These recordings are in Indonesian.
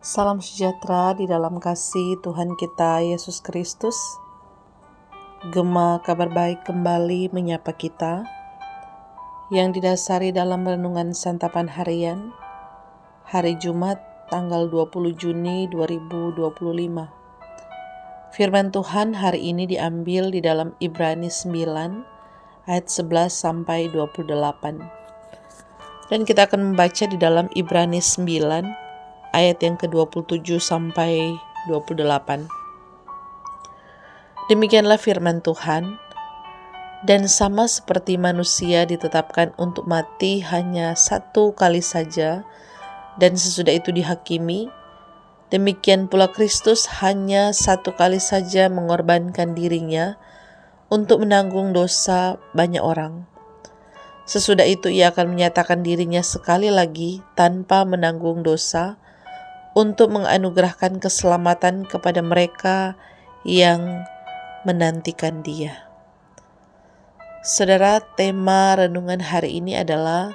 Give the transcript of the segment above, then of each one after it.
Salam sejahtera di dalam kasih Tuhan kita Yesus Kristus. Gema kabar baik kembali menyapa kita yang didasari dalam renungan santapan harian hari Jumat tanggal 20 Juni 2025. Firman Tuhan hari ini diambil di dalam Ibrani 9 ayat 11 sampai 28. Dan kita akan membaca di dalam Ibrani 9 ayat yang ke-27 sampai 28. Demikianlah firman Tuhan, dan sama seperti manusia ditetapkan untuk mati hanya satu kali saja, dan sesudah itu dihakimi, demikian pula Kristus hanya satu kali saja mengorbankan dirinya untuk menanggung dosa banyak orang. Sesudah itu ia akan menyatakan dirinya sekali lagi tanpa menanggung dosa, untuk menganugerahkan keselamatan kepada mereka yang menantikan Dia. Saudara, tema renungan hari ini adalah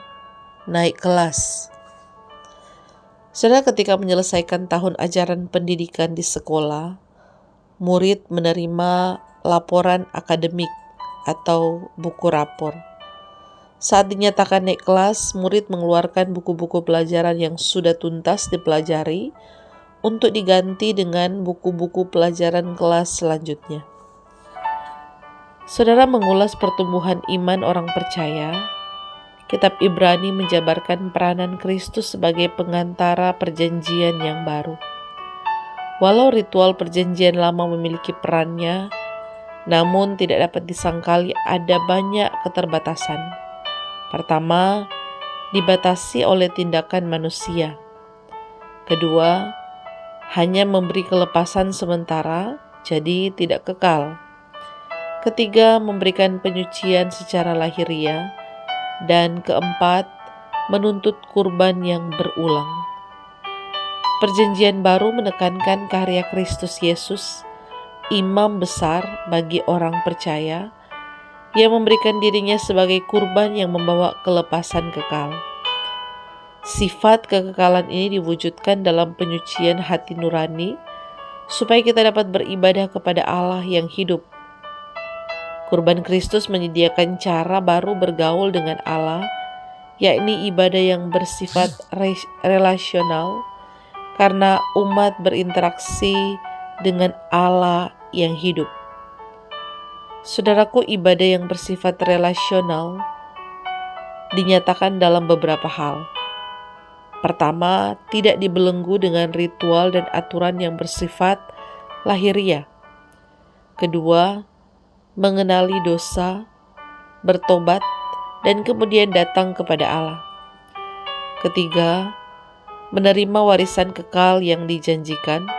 naik kelas. Saudara, ketika menyelesaikan tahun ajaran pendidikan di sekolah, murid menerima laporan akademik atau buku rapor. Saat dinyatakan naik kelas, murid mengeluarkan buku-buku pelajaran yang sudah tuntas dipelajari untuk diganti dengan buku-buku pelajaran kelas selanjutnya. Saudara, mengulas pertumbuhan iman orang percaya, kitab Ibrani menjabarkan peranan Kristus sebagai pengantara perjanjian yang baru. Walau ritual perjanjian lama memiliki perannya, namun tidak dapat disangkali ada banyak keterbatasan. Pertama, dibatasi oleh tindakan manusia. Kedua, hanya memberi kelepasan sementara, jadi tidak kekal. Ketiga, memberikan penyucian secara lahiriah. Dan keempat, menuntut kurban yang berulang. Perjanjian baru menekankan karya Kristus Yesus, imam besar bagi orang percaya, yang memberikan dirinya sebagai kurban yang membawa kelepasan kekal. Sifat kekekalan ini diwujudkan dalam penyucian hati nurani, supaya kita dapat beribadah kepada Allah yang hidup. Kurban Kristus menyediakan cara baru bergaul dengan Allah, yakni ibadah yang bersifat relasional, karena umat berinteraksi dengan Allah yang hidup. Saudaraku, ibadah yang bersifat relasional dinyatakan dalam beberapa hal. Pertama, tidak dibelenggu dengan ritual dan aturan yang bersifat lahiriah. Kedua, mengenali dosa, bertobat, dan kemudian datang kepada Allah. Ketiga, menerima warisan kekal yang dijanjikan,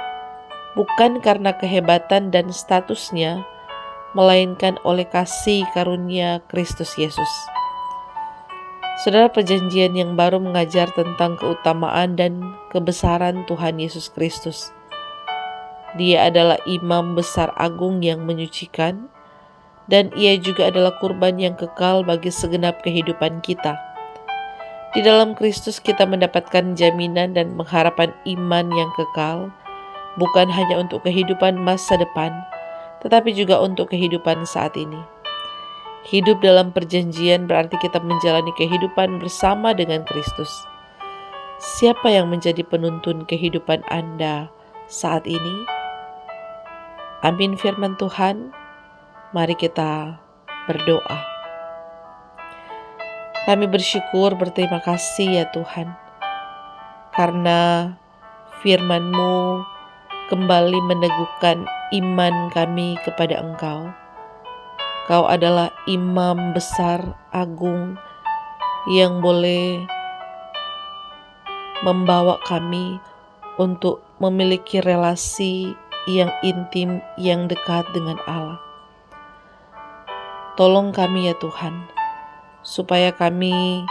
bukan karena kehebatan dan statusnya, melainkan oleh kasih karunia Kristus Yesus. Saudara, perjanjian yang baru mengajar tentang keutamaan dan kebesaran Tuhan Yesus Kristus. Dia adalah imam besar agung yang menyucikan, dan ia juga adalah kurban yang kekal bagi segenap kehidupan kita. Di dalam Kristus kita mendapatkan jaminan dan pengharapan iman yang kekal, bukan hanya untuk kehidupan masa depan, tetapi juga untuk kehidupan saat ini. Hidup dalam perjanjian berarti kita menjalani kehidupan bersama dengan Kristus. Siapa yang menjadi penuntun kehidupan Anda saat ini? Amin firman Tuhan. Mari kita berdoa. Kami bersyukur, berterima kasih ya Tuhan, karena firman-Mu kembali meneguhkan iman kami kepada Engkau. Kau adalah imam besar agung yang boleh membawa kami untuk memiliki relasi yang intim, yang dekat dengan Allah. Tolong kami ya Tuhan, supaya kami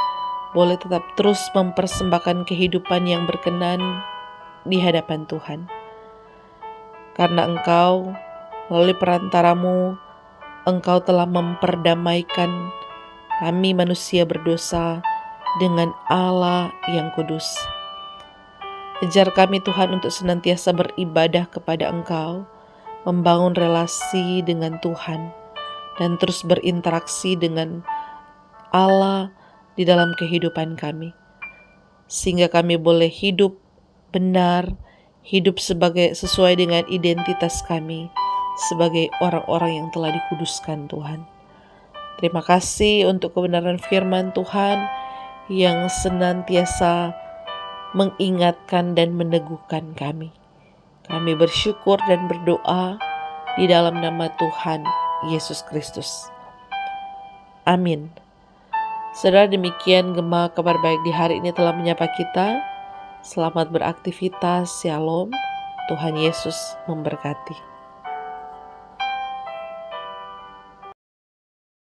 boleh tetap terus mempersembahkan kehidupan yang berkenan di hadapan Tuhan. Karena Engkau, melalui perantaramu, Engkau telah memperdamaikan kami manusia berdosa dengan Allah yang kudus. Ajar kami Tuhan untuk senantiasa beribadah kepada Engkau, membangun relasi dengan Tuhan, dan terus berinteraksi dengan Allah di dalam kehidupan kami. Sehingga kami boleh hidup benar, hidup sesuai dengan identitas kami sebagai orang-orang yang telah dikuduskan Tuhan. Terima kasih untuk kebenaran firman Tuhan yang senantiasa mengingatkan dan meneguhkan kami. Kami bersyukur dan berdoa di dalam nama Tuhan Yesus Kristus. Amin. Saudara, demikian Gema Kabar Baik di hari ini telah menyapa kita. Selamat beraktivitas, Shalom. Tuhan Yesus memberkati.